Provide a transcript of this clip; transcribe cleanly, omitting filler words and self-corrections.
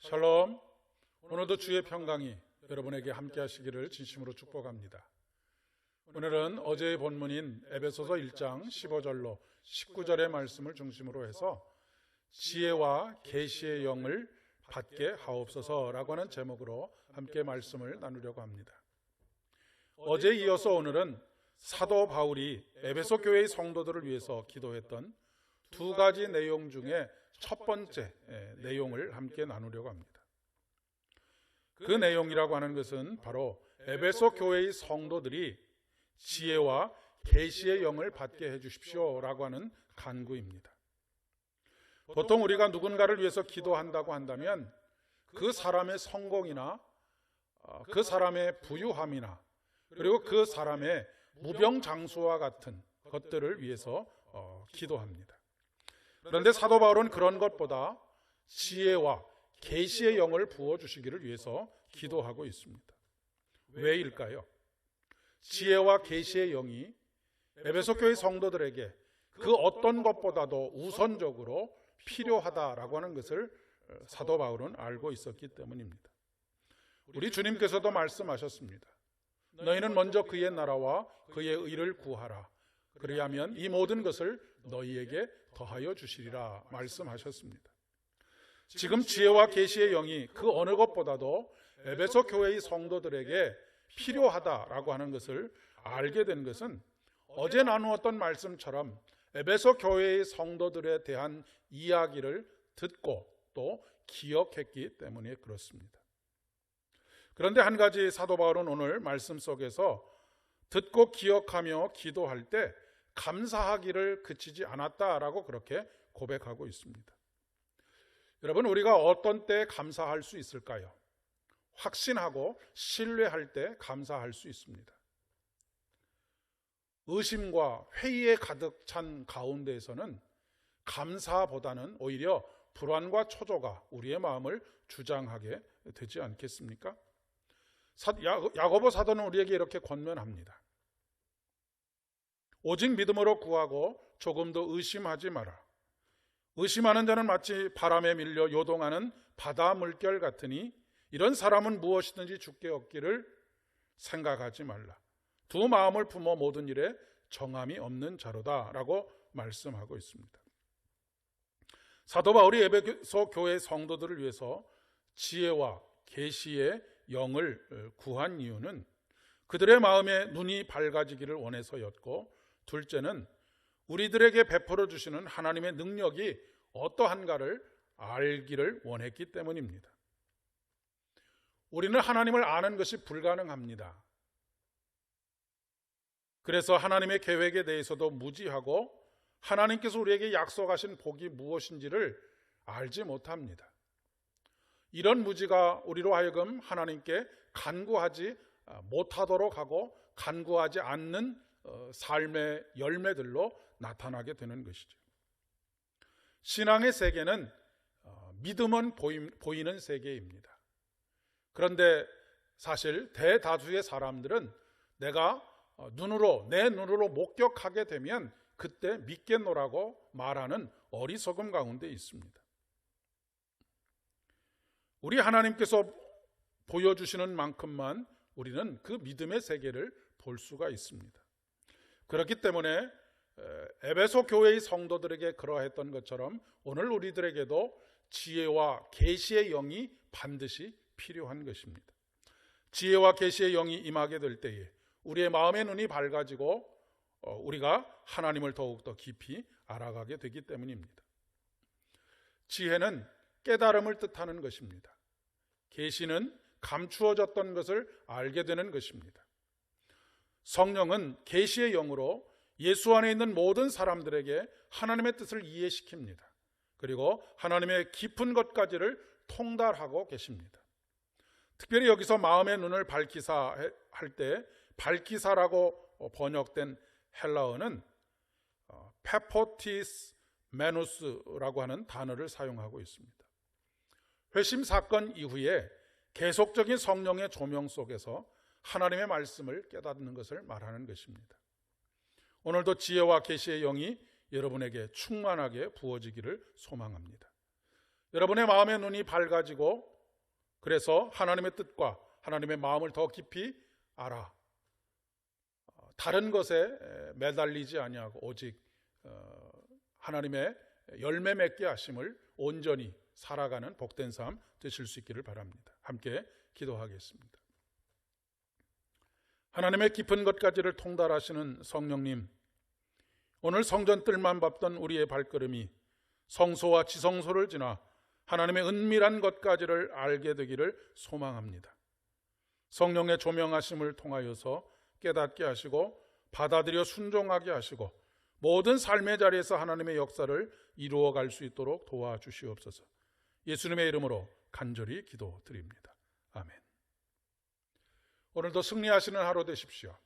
샬롬. 오늘도 주의 평강이 여러분에게 함께 하시기를 진심으로 축복합니다. 오늘은 어제의 본문인 에베소서 1장 15절로 19절의 말씀을 중심으로 해서 지혜와 계시의 영을 받게 하옵소서라고 하는 제목으로 함께 말씀을 나누려고 합니다. 어제에 이어서 오늘은 사도 바울이 에베소 교회의 성도들을 위해서 기도했던 두 가지 내용 중에 첫 번째 내용을 함께 나누려고 합니다. 그 내용이라고 하는 것은 바로 에베소 교회의 성도들이 지혜와 계시의 영을 받게 해주십시오라고 하는 간구입니다. 보통 우리가 누군가를 위해서 기도한다고 한다면 그 사람의 성공이나 그 사람의 부유함이나 그리고 그 사람의 무병장수와 같은 것들을 위해서 기도합니다. 그런데 사도 바울은 그런 것보다 지혜와 계시의 영을 부어주시기를 위해서 기도하고 있습니다. 왜일까요? 지혜와 계시의 영이 에베소 교회 성도들에게 그 어떤 것보다도 우선적으로 필요하다라고 하는 것을 사도 바울은 알고 있었기 때문입니다. 우리 주님께서도 말씀하셨습니다. 너희는 먼저 그의 나라와 그의 의를 구하라. 그리하면 이 모든 것을 너희에게 더하여 주시리라 말씀하셨습니다. 지금 지혜와 계시의 영이 그 어느 것보다도 에베소 교회의 성도들에게 필요하다라고 하는 것을 알게 된 것은 어제 나누었던 말씀처럼 에베소 교회의 성도들에 대한 이야기를 듣고 또 기억했기 때문에 그렇습니다. 그런데 한 가지 사도 바울은 오늘 말씀 속에서 듣고 기억하며 기도할 때 감사하기를 그치지 않았다라고 그렇게 고백하고 있습니다. 여러분, 우리가 어떤 때 감사할 수 있을까요? 확신하고 신뢰할 때 감사할 수 있습니다. 의심과 회의에 가득 찬 가운데에서는 감사보다는 오히려 불안과 초조가 우리의 마음을 주장하게 되지 않겠습니까? 야고보 사도는 우리에게 이렇게 권면합니다. 오직 믿음으로 구하고 조금도 의심하지 마라. 의심하는 자는 마치 바람에 밀려 요동하는 바다 물결 같으니 이런 사람은 무엇이든지 주께 얻기를 생각하지 말라. 두 마음을 품어 모든 일에 정함이 없는 자로다 라고 말씀하고 있습니다. 사도 바울이 에베소 교회 성도들을 위해서 지혜와 계시의 영을 구한 이유는 그들의 마음에 눈이 밝아지기를 원해서였고, 둘째는 우리들에게 베풀어 주시는 하나님의 능력이 어떠한가를 알기를 원했기 때문입니다. 우리는 하나님을 아는 것이 불가능합니다. 그래서 하나님의 계획에 대해서도 무지하고 하나님께서 우리에게 약속하신 복이 무엇인지를 알지 못합니다. 이런 무지가 우리로 하여금 하나님께 간구하지 못하도록 하고 간구하지 않는 삶의 열매들로 나타나게 되는 것이죠. 신앙의 세계는 믿음은 보이는 세계입니다. 그런데 사실 대다수의 사람들은 내가 내 눈으로 목격하게 되면 그때 믿겠노라고 말하는 어리석음 가운데 있습니다. 우리 하나님께서 보여주시는 만큼만 우리는 그 믿음의 세계를 볼 수가 있습니다. 그렇기 때문에 에베소 교회의 성도들에게 그러했던 것처럼 오늘 우리들에게도 지혜와 계시의 영이 반드시 필요한 것입니다. 지혜와 계시의 영이 임하게 될 때에 우리의 마음의 눈이 밝아지고 우리가 하나님을 더욱더 깊이 알아가게 되기 때문입니다. 지혜는 깨달음을 뜻하는 것입니다. 계시는 감추어졌던 것을 알게 되는 것입니다. 성령은 계시의 영으로 예수 안에 있는 모든 사람들에게 하나님의 뜻을 이해시킵니다. 그리고 하나님의 깊은 것까지를 통달하고 계십니다. 특별히 여기서 마음의 눈을 밝히사 할 때 밝히사라고 번역된 헬라어는 페포티스 메누스라고 하는 단어를 사용하고 있습니다. 회심 사건 이후에 계속적인 성령의 조명 속에서 하나님의 말씀을 깨닫는 것을 말하는 것입니다. 오늘도 지혜와 계시의 영이 여러분에게 충만하게 부어지기를 소망합니다. 여러분의 마음의 눈이 밝아지고 그래서 하나님의 뜻과 하나님의 마음을 더 깊이 알아 다른 것에 매달리지 아니하고 오직 하나님의 열매 맺게 하심을 온전히 살아가는 복된 삶 되실 수 있기를 바랍니다. 함께 기도하겠습니다. 하나님의 깊은 것까지를 통달하시는 성령님, 오늘 성전 뜰만 밟던 우리의 발걸음이 성소와 지성소를 지나 하나님의 은밀한 것까지를 알게 되기를 소망합니다. 성령의 조명하심을 통하여서 깨닫게 하시고 받아들여 순종하게 하시고 모든 삶의 자리에서 하나님의 역사를 이루어갈 수 있도록 도와주시옵소서. 예수님의 이름으로 간절히 기도드립니다. 아멘. 오늘도 승리하시는 하루 되십시오.